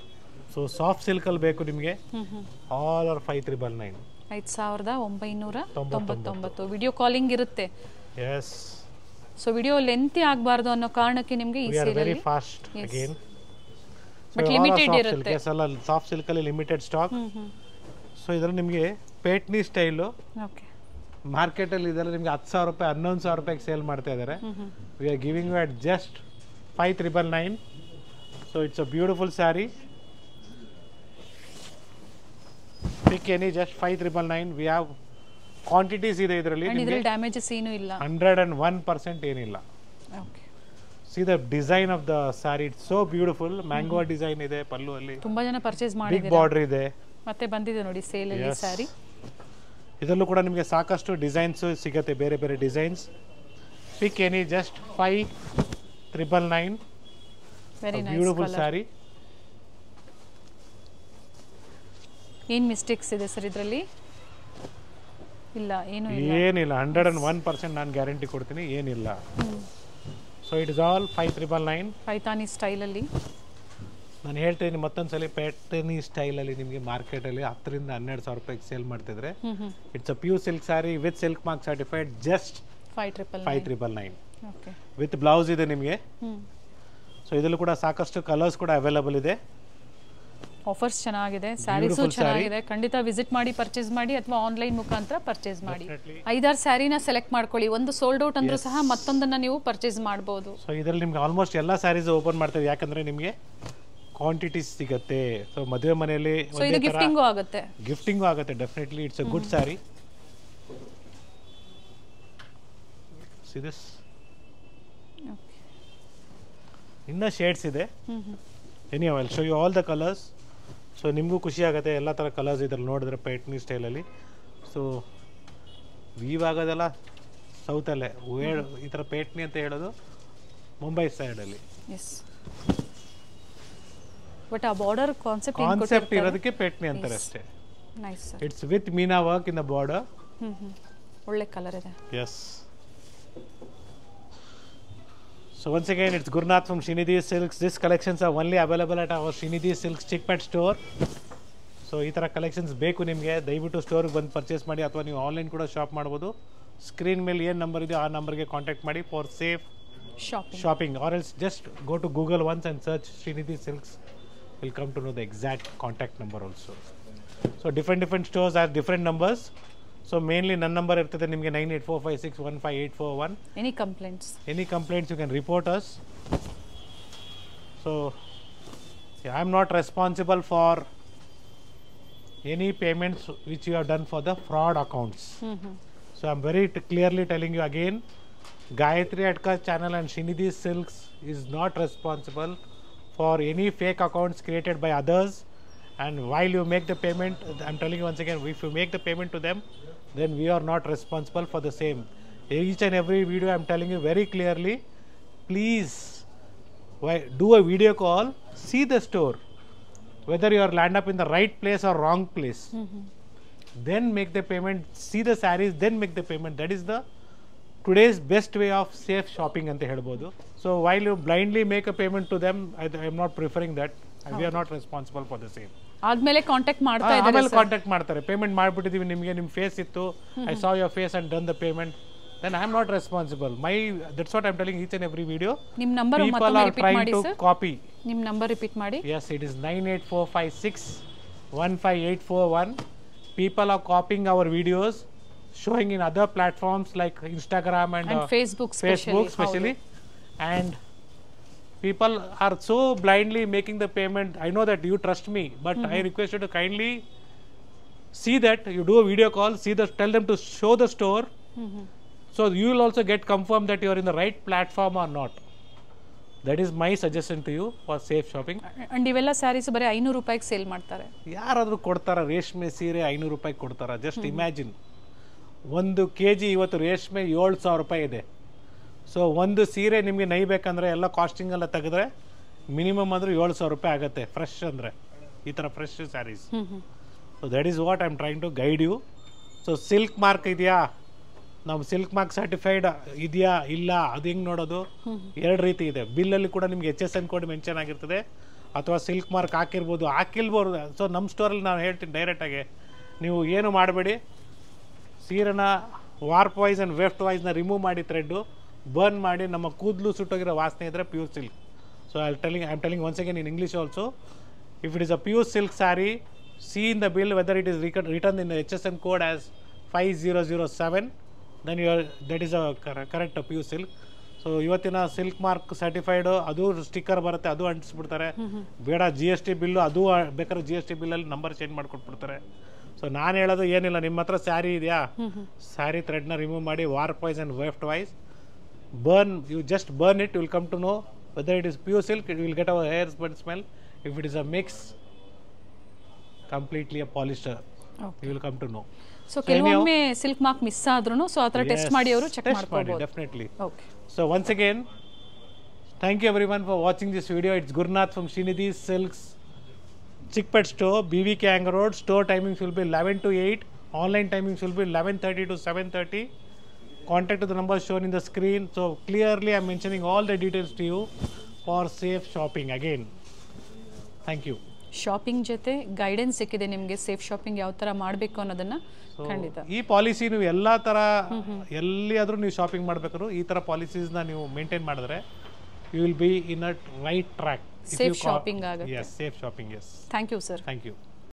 So soft ಸಿಲ್ಕಲ್ಲಿ ಬೇಕು ನಿಮಗೆ all are 5999. 5999 video calling ಇರುತ್ತೆ. Yes. So video lengthy ಆಗಬಾರ್ದು ಅನ್ನೋ ಕಾರಣಕ್ಕೆ ನಿಮಗೆ ಈ sale very fast again. But limited ಇರುತ್ತೆ. ಸಾಫ್ಟ್ ಸಿಲ್ಕಲ್ಲಿ ಲಿಮಿಟೆಡ್ ಸ್ಟಾಕ್. ಸೊ ಇದರಲ್ಲಿ ನಿಮಗೆ ಪೇಟ್ನಿ ಸ್ಟೈಲು ಓಕೆ ಮಾರ್ಕೆಟಲ್ಲಿ ಇದೆಲ್ಲ ನಿಮಗೆ 10,000 ರೂಪಾಯಿ 11,000 ರೂಪಾಯಿಗೆ ಸೇಲ್ ಮಾಡ್ತಾ ಇದ್ದಾರೆ. We are giving you at just 5999. So it's a beautiful sari. Pick any just 5999. We have quantities ಇದೆ ಇದರಲ್ಲಿ. ಡ್ಯಾಮೇಜಸ್ ಏನೂ ಇಲ್ಲ. 101% ಏನಿಲ್ಲ. Okay see the design of the sari, it's so beautiful. Mango design ಇದೆ ಪಲ್ಲು ಅಲ್ಲಿ. ತುಂಬಾ ಜನ ಪರ್ಚೇಸ್ ಬಿಗ್ ಮಾಡಿದ್ದಾರೆ. ಬಾರ್ಡರ್ ಇದೆ. ಮತ್ತೆ ಬಂದಿದೆ ನೋಡಿ ಸೇಲ್ ಅಲ್ಲಿ ಸ್ಯಾರಿ. ಇದರಲ್ಲೂ ಕೂಡ ನಿಮಗೆ ಸಾಕಷ್ಟು ಡಿಸೈನ್ಸ್ ಸಿಗುತ್ತೆ, ಬೇರೆ ಬೇರೆ ಡಿಸೈನ್ಸ್. ಪಿಕ್ any just 5999. Very nice beautiful sari. ಏನು ಮಿಸ್ಟೇಕ್ಸ್ ಇದೆ ಸರ್ ಇದರಲ್ಲಿ? ಇಲ್ಲ ಏನು ಏನಿಲ್ಲ. 101% ನಾನು ಗ್ಯಾರಂಟಿ ಕೊಡ್ತೀನಿ, ಏನಿಲ್ಲ. So it is all 5999. Paithani ಸ್ಟೈಲಲ್ಲಿ. ನಾನು ಹೇಳ್ತೀನಿ ಮತ್ತೊಂದ್ಸಲಿ, ಪ್ಯಾಟರ್ನಿ ಸ್ಟೈಲಲ್ಲಿ ನಿಮಗೆ ಮಾರ್ಕೆಟಲ್ಲಿ 10,000 to 12,000 ರೂಪಾಯಿಗೆ ಸೇಲ್ ಮಾಡ್ತಿದ್ರೆ, it's a pure silk sari with silk mark certified just 5999. Okay with blouse ಇದೆ ನಿಮಗೆ. ಸೊ ಇದರಲ್ಲೂ ಕೂಡ ಸಾಕಷ್ಟು ಕಲರ್ಸ್ ಕೂಡ ಅವೈಲಬಲ್ ಇದೆ. ಆಫರ್ಸ್ ಚೆನ್ನಾಗಿದೆ, ಸ್ಯಾರೀಸು ಚೆನ್ನಾಗಿದೆ. ಖಂಡಿತ ವಿಸಿಟ್ ಮಾಡಿ ಪರ್ಚೇಸ್ ಮಾಡಿ ಅಥವಾ ಆನ್ಲೈನ್ ಮುಖಾಂತರ ಪರ್ಚೇಸ್ ಮಾಡಿ. 5-6 ಸ್ಯಾರಿನ ಸೆಲೆಕ್ಟ್ ಮಾಡ್ಕೊಳ್ಳಿ. ಒಂದು ಸೋಲ್ಡ್ ಔಟ್ ಅಂದ್ರೂ ಸಹ ಮತ್ತೊಂದನ್ನ ನೀವು ಪರ್ಚೇಸ್ ಮಾಡಬಹುದು. ಸೊ ಇದರಲ್ಲಿ ನಿಮ್ಗೆ ಆಲ್ಮೋಸ್ಟ್ ಎಲ್ಲ ಸ್ಯಾರೀಸ್ ಓಪನ್ ಮಾಡ್ತೀವಿ, ಯಾಕಂದ್ರೆ ನಿಮಗೆ ಕ್ವಾಂಟಿಟೀಸ್ ಸಿಗುತ್ತೆ. ಸೊ ಮದುವೆ ಮನೆಯಲ್ಲಿ ಗಿಫ್ಟಿಂಗು ಆಗುತ್ತೆ. ಗಿಫ್ಟಿಂಗು ಆಗುತ್ತೆ definitely. It's a good sari. See this. ಇನ್ನ ಶೇಡ್ಸ್ ಇದೆ. Any I will show you all the colours. So ನಿಮಗೂ ಖುಷಿ ಆಗುತ್ತೆ ಎಲ್ಲ ಥರ ಕಲರ್ಸ್ ಇದ್ರಲ್ಲಿ ನೋಡಿದ್ರೆ ಪೈಟ್ನಿ ಸ್ಟೈಲಲ್ಲಿ. ಸೊ ವೀವ್ ಆಗೋದೆಲ್ಲ ಸೌತಲ್ಲೇ, ಈ ಥರ ಪೇಟ್ನಿ ಅಂತ ಹೇಳೋದು ಮುಂಬೈ ಸೈಡಲ್ಲಿ. ಬಟ್ ಆ ಬಾರ್ಡರ್ ಕಾನ್ಸೆಪ್ಟ್ ಇರೋದಕ್ಕೆ ಪೇಟ್ನಿ ಅಂತಾರೆ ಅಷ್ಟೇ. It's with Meena work in the border. ಒಳ್ಳೆ ಕಲರ್ ಇದೆ. S. So once again, it's Gurnath from Srinidhi Silks. These collections are only available at our Srinidhi Silks Chickpet store. So ಈ ಥರ collections ಬೇಕು ನಿಮಗೆ, ದಯವಿಟ್ಟು ಸ್ಟೋರ್ಗೆ ಬಂದು ಪರ್ಚೇಸ್ ಮಾಡಿ, ಅಥವಾ ನೀವು ಆನ್ಲೈನ್ ಕೂಡ ಶಾಪ್ ಮಾಡ್ಬೋದು. ಸ್ಕ್ರೀನ್ ಮೇಲೆ ಏನು ನಂಬರ್ ಇದೆ ಆ ನಂಬರ್ಗೆ ಕಾಂಟ್ಯಾಕ್ಟ್ ಮಾಡಿ for safe shopping. Or else just go to Google once and search Srinidhi Silks. Will come to know the exact contact number also. So different stores have different numbers. So mainly ನನ್ನ number ಇರ್ತದೆ ನಿಮಗೆ 9845615841. Any complaints? Any complaints you can report us. So I am not responsible for any payments which you have done for the fraud accounts. So I am very clearly telling you again, Gayatri Adka channel and Srinidhi Silks is not responsible for any fake accounts created by others. And while you make the payment, I am telling you once again, if you make the payment to them, then we are not responsible for the same. Each and every video I am telling you very clearly, please do a video call, see the store, whether you are land up in the right place or wrong place. Then make the payment, see the sarees, then make the payment. That is the today's best way of safe shopping ante helbodu. So while you blindly make a payment to them, I am not preferring that. We are not responsible for the same. ಆದ್ಮೇಲೆ contact ಮಾಡ್ತಾ ಇದ್ದಾರೆ. ಆಮೇಲೆ contact ಮಾಡ್ತಾರೆ, payment ಮಾಡ್ಬಿಟ್ಟಿದೀವಿ ನಿಮಗೆ, ನಿಮ್ಮ face ಇತ್ತು, I saw your face and done the payment, then I am not responsible. That's what I am telling each and every video. ನಿಮ್ಮ number ಮತ್ತೊಮ್ಮೆ ರಿಪೀಟ್ ಮಾಡಿ ಸರ್. ಕಾಪಿ ನಿಮ್ಮ ನಂಬರ್ ರಿಪೀಟ್ ಮಾಡಿ. Yes, it is 9845615841. People are copying our videos, showing in other platforms like Instagram and Facebook especially. And people are so blindly making the payment. I know that you trust me, but I request you to kindly see that you do a video call, tell them to show the store, so you will also get confirmed that you are in the right platform or not. That is my suggestion to you for safe shopping. And ಇವೆಲ್ಲ ಸ್ಯಾರೀಸ್ ಬರೀ 500 ರೂಪಾಯಿಗೆ sale ಮಾಡ್ತಾರೆ. ಯಾರಾದರೂ ಕೊಡ್ತಾರ ರೇಷ್ಮೆ ಸೀರೆ 500 ರೂಪಾಯಿಗೆ ಕೊಡ್ತಾರ? ಜಸ್ಟ್ ಇಮ್ಯಾಜಿನ್, 1 kg ಇವತ್ತು ರೇಷ್ಮೆ 7,000 ರೂಪಾಯಿ ಇದೆ. ಸೊ ಒಂದು ಸೀರೆ ನಿಮಗೆ ನೈಬೇಕಂದ್ರೆ ಎಲ್ಲ ಕಾಸ್ಟಿಂಗ್ ಎಲ್ಲ ತೆಗೆದ್ರೆ ಮಿನಿಮಮ್ ಅಂದ್ರೆ 7,000 ರೂಪಾಯಿ ಆಗುತ್ತೆ ಫ್ರೆಶ್ ಅಂದರೆ, ಈ ಥರ fresh saris. So that is what I am trying to guide you. So silk mark ಇದೆಯಾ, ನಾವು ಸಿಲ್ಕ್ ಮಾರ್ಕ್ ಸರ್ಟಿಫೈಡ್ ಇದೆಯಾ ಇಲ್ಲ ಅದು ಹೆಂಗೆ ನೋಡೋದು? ಎರಡು ರೀತಿ ಇದೆ. ಬಿಲ್ಲಲ್ಲಿ ಕೂಡ ನಿಮ್ಗೆ HSN ಕೋಡ್ ಮೆನ್ಷನ್ ಆಗಿರ್ತದೆ, ಅಥವಾ ಸಿಲ್ಕ್ ಮಾರ್ಕ್ ಹಾಕಿರ್ಬೋದು, ಹಾಕಿಲ್ಬೋದು. ಸೊ ನಮ್ಮ ಸ್ಟೋರಲ್ಲಿ ನಾನು ಹೇಳ್ತೀನಿ ಡೈರೆಕ್ಟಾಗಿ, ನೀವು ಏನು ಮಾಡಬೇಡಿ, ಸೀರೆನ ವಾರ್ಪ್ ವೈಸ್ ಆ್ಯಂಡ್ ವೆಫ್ಟ್ ವೈಸ್ನ ರಿಮೂವ್ ಮಾಡಿ ಥ್ರೆಡ್ಡು ಬರ್ನ್ ಮಾಡಿ, ನಮ್ಮ ಕೂದಲು ಸುಟ್ಟೋಗಿರೋ ವಾಸನೆ ಇದ್ದರೆ pure silk. So I am telling once again in English also, if it is a pure silk sari, see in the bill whether it is written in the HSN code as 5007, then that is a correct pure silk. So ಇವತ್ತಿನ silk mark certified ಅದು sticker ಬರುತ್ತೆ, ಅದು ಅಂಟಿಸ್ಬಿಡ್ತಾರೆ. ಬೇಡ GST bill, ಅದು ಬೇಕಾದ್ರೆ GST ಬಿಲ್ಲಲ್ಲಿ number change ಮಾಡಿಕೊಟ್ಬಿಡ್ತಾರೆ. So ನಾನು ಹೇಳೋದು ಏನಿಲ್ಲ, ನಿಮ್ಮ ಹತ್ರ ಸ್ಯಾರಿ ಇದೆಯಾ, ಸ್ಯಾರಿ ಥ್ರೆಡ್ನ ರಿಮೂವ್ ಮಾಡಿ warp wise and weft wise burn, you just burn it, you will come to know whether it is pure silk, you will get our hairs bad smell. If it is a mix, completely a polyester, you will come to know. So ಕೆಲವೊಮ್ಮೆ silk mark miss ಆದ್ರೂ so ಆ ಥರ test ಮಾಡಿ ಅವರು check ಮಾಡ್ಕೋಬಹುದು. Definitely. Okay. So once again, thank you everyone for watching this video. It's Gurnath from Srinidhi Silks Chickpet store, BVK Hang Road. Store timings will be 11 to 8. Online timings will be 11:30 to 7:30. Contact to the number shown in the screen. So clearly I'm mentioning all the details to you for safe shopping again. Thank you. Shopping ಜೊತೆ guidance ಸಿಕ್ಕಿದೆ ನಿಮಗೆ, safe shopping ಯಾವ ಥರ ಮಾಡಬೇಕು ಅನ್ನೋದನ್ನ ಖಂಡಿತ. ಈ policy ನೀವು ಎಲ್ಲ ಥರ ಎಲ್ಲಿಯಾದರೂ ನೀವು ಶಾಪಿಂಗ್ ಮಾಡಬೇಕಾದ್ರೂ ಈ ಥರ ಪಾಲಿಸೀಸ್ನ ನೀವು ಮೇಂಟೈನ್ ಮಾಡಿದ್ರೆ you will be in a right track. Safe shopping ಆಗುತ್ತೆ. Yes, safe shopping. Yes. Thank you sir. Thank you.